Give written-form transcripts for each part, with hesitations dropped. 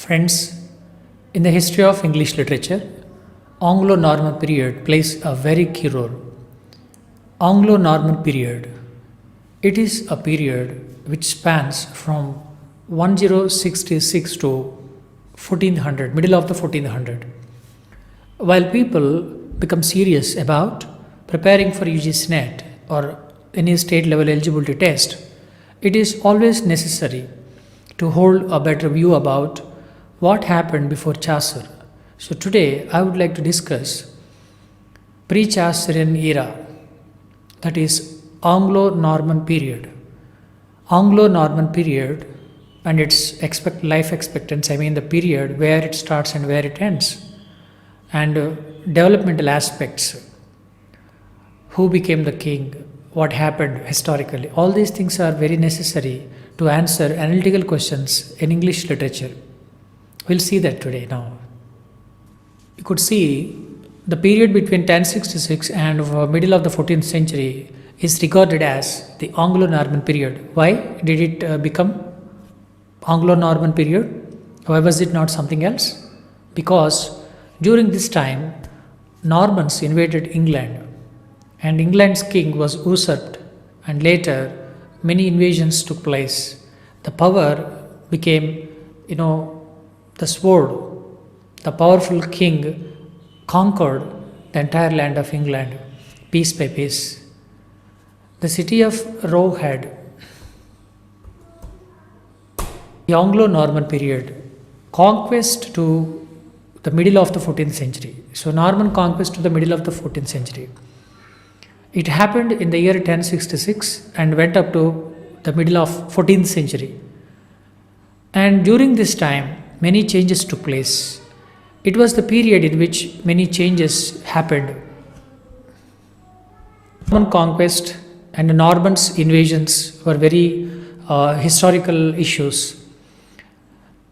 Friends, in the history of English literature, Anglo-Norman period plays a very key role. Anglo-Norman period, it is a period which spans from 1066 to 1400, middle of the 1400. While people become serious about preparing for UGC NET or any state level eligibility test, it is always necessary to hold a better view about what happened before Chaucer. So today I would like to discuss pre-Chaucerian era, that is Anglo-Norman period. Anglo-Norman period and its life expectancy, I mean the period where it starts and where it ends, and developmental aspects, who became the king, what happened historically. All these things are very necessary to answer analytical questions in English literature. We'll see that today now. You could see the period between 1066 and middle of the 14th century is regarded as the Anglo-Norman period. Why did it become Anglo-Norman period? Why was it not something else? Because during this time, Normans invaded England and England's king was usurped, and later many invasions took place. The power became, the sword. The powerful king conquered the entire land of England, piece by piece. The city of Roe had the Anglo-Norman period, conquest to the middle of the 14th century. So Norman conquest to the middle of the 14th century. It happened in the year 1066 and went up to the middle of 14th century. And during this time, many changes took place. It was the period in which many changes happened. Norman conquest and the Normans' invasions were very historical issues.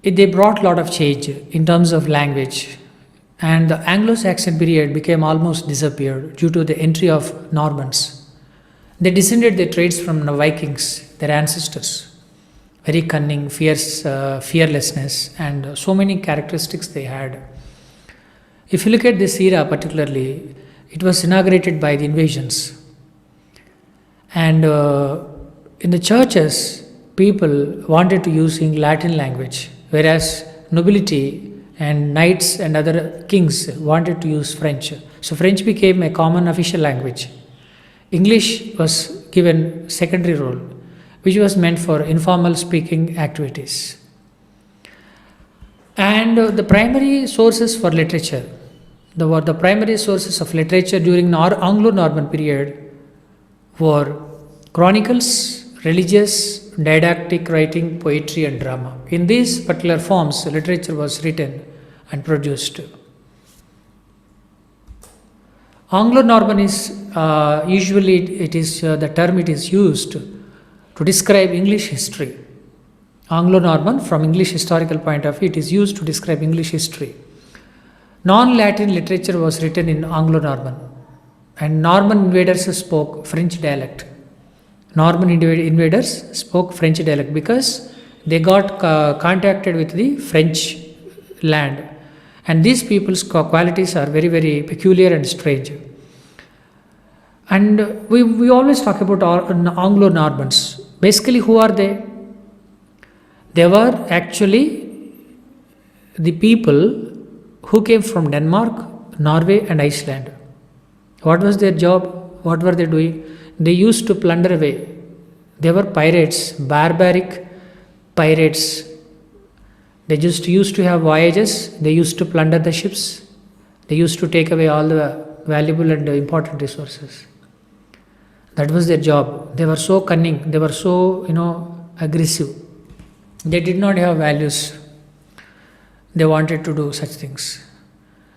They brought a lot of change in terms of language, and the Anglo-Saxon period became almost disappeared due to the entry of Normans. They descended their traits from the Vikings, their ancestors. Very cunning, fierce, fearlessness, and so many characteristics they had. If you look at this era particularly, it was inaugurated by the invasions. And in the churches, people wanted to use Latin language, whereas nobility and knights and other kings wanted to use French. So French became a common official language. English was given secondary role, which was meant for informal speaking activities. And the primary sources for literature, the primary sources of literature during Anglo-Norman period were chronicles, religious, didactic writing, poetry and drama. In these particular forms, literature was written and produced. Anglo-Norman is usually the term it is used to describe English history. Anglo-Norman, from English historical point of view, it is used to describe English history. Non-Latin literature was written in Anglo-Norman, and Norman invaders spoke French dialect. Norman invaders spoke French dialect because they got contacted with the French land, and these people's qualities are very, very peculiar and strange. And we always talk about Anglo-Normans. Basically, who are they? They were actually the people who came from Denmark, Norway and Iceland. What was their job? What were they doing? They used to plunder away. They were pirates, barbaric pirates. They just used to have voyages. They used to plunder the ships. They used to take away all the valuable and important resources. That was their job. They were so cunning. They were so, aggressive. They did not have values. They wanted to do such things.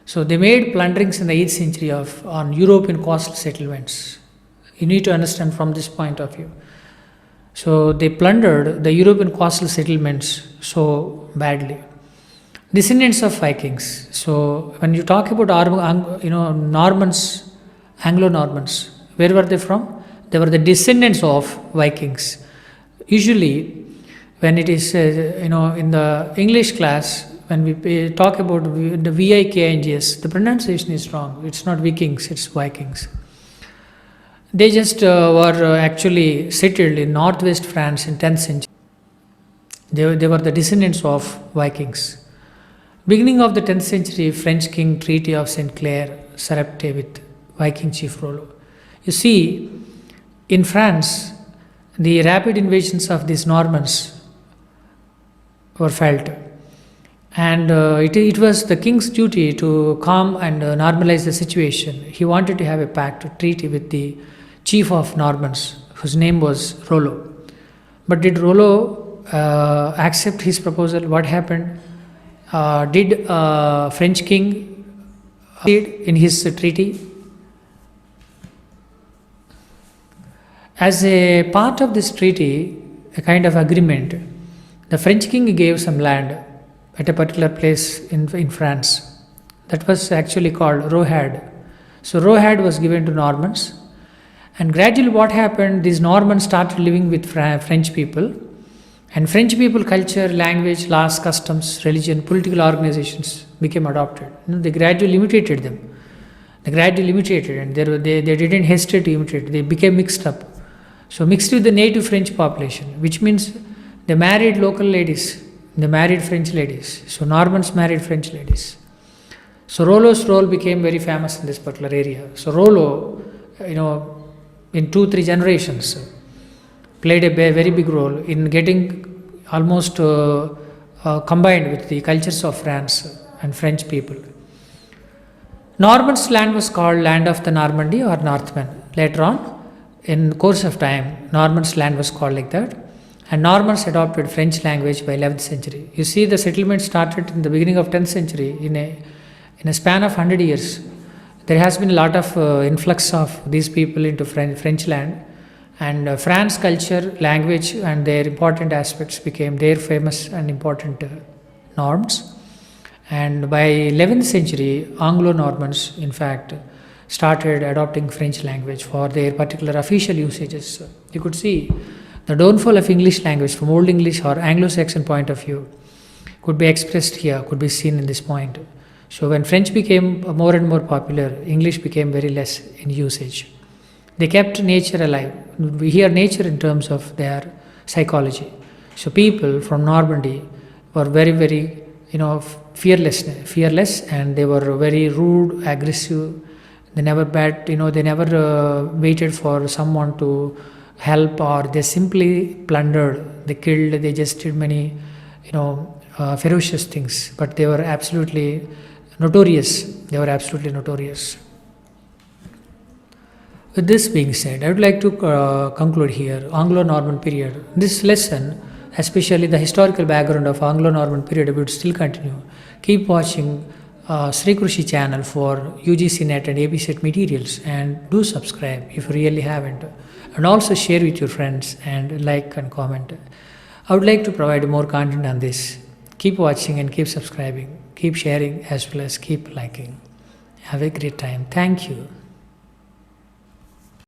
So they made plunderings in the 8th century on European coastal settlements. You need to understand from this point of view. So they plundered the European coastal settlements so badly. Descendants of Vikings. So when you talk about Normans, Anglo-Normans, where were they from? They were the descendants of Vikings. Usually, when it is in the English class, when we talk about the Vikings, the pronunciation is wrong. It's not Vikings, it's Vikings. They just were actually settled in northwest France in 10th century. They were the descendants of Vikings. Beginning of the 10th century, French king Treaty of St. Clair Sarepte with Viking chief Rollo. You see, in France, the rapid invasions of these Normans were felt. And it was the king's duty to calm and normalize the situation. He wanted to have a pact, a treaty with the chief of Normans, whose name was Rollo. But did Rollo accept his proposal? What happened? Did French king in his treaty? As a part of this treaty, a kind of agreement, the French king gave some land at a particular place in France. That was actually called Rohad. So Rohad was given to Normans. And gradually what happened, these Normans started living with French people. And French people culture, language, laws, customs, religion, political organizations became adopted. They gradually imitated them. They gradually imitated, and they didn't hesitate to imitate. They became mixed up. So mixed with the native French population, which means they married local ladies, they married French ladies. So Normans married French ladies. So Rollo's role became very famous in this particular area. So Rollo, in 2-3 generations, played a very big role in getting almost combined with the cultures of France and French people. Normans' land was called Land of the Normandy or Northmen. Later on, in the course of time, Normans' land was called like that. And Normans adopted French language by 11th century. You see, the settlement started in the beginning of 10th century. In a span of 100 years, there has been a lot of influx of these people into French land. And France culture, language and their important aspects became their famous and important norms. And by 11th century, Anglo-Normans, in fact, started adopting French language for their particular official usages. You could see the downfall of English language from Old English or Anglo-Saxon point of view could be expressed here, could be seen in this point. So when French became more and more popular, English became very less in usage. They kept nature alive. We hear nature in terms of their psychology. So people from Normandy were very, very, fearless, and they were very rude, aggressive. They never waited for someone to help, or they simply plundered, they killed, they just did many, ferocious things. But they were absolutely notorious. With this being said, I would like to conclude here Anglo-Norman period. This lesson, especially the historical background of Anglo-Norman period, would still continue. Keep watching Sri Krushi channel for UGC NET and AP set materials, and do subscribe if you really haven't, and also share with your friends and like and comment. I would like to provide more content on this. Keep watching and keep subscribing, keep sharing as well as keep liking. Have a great time. Thank you.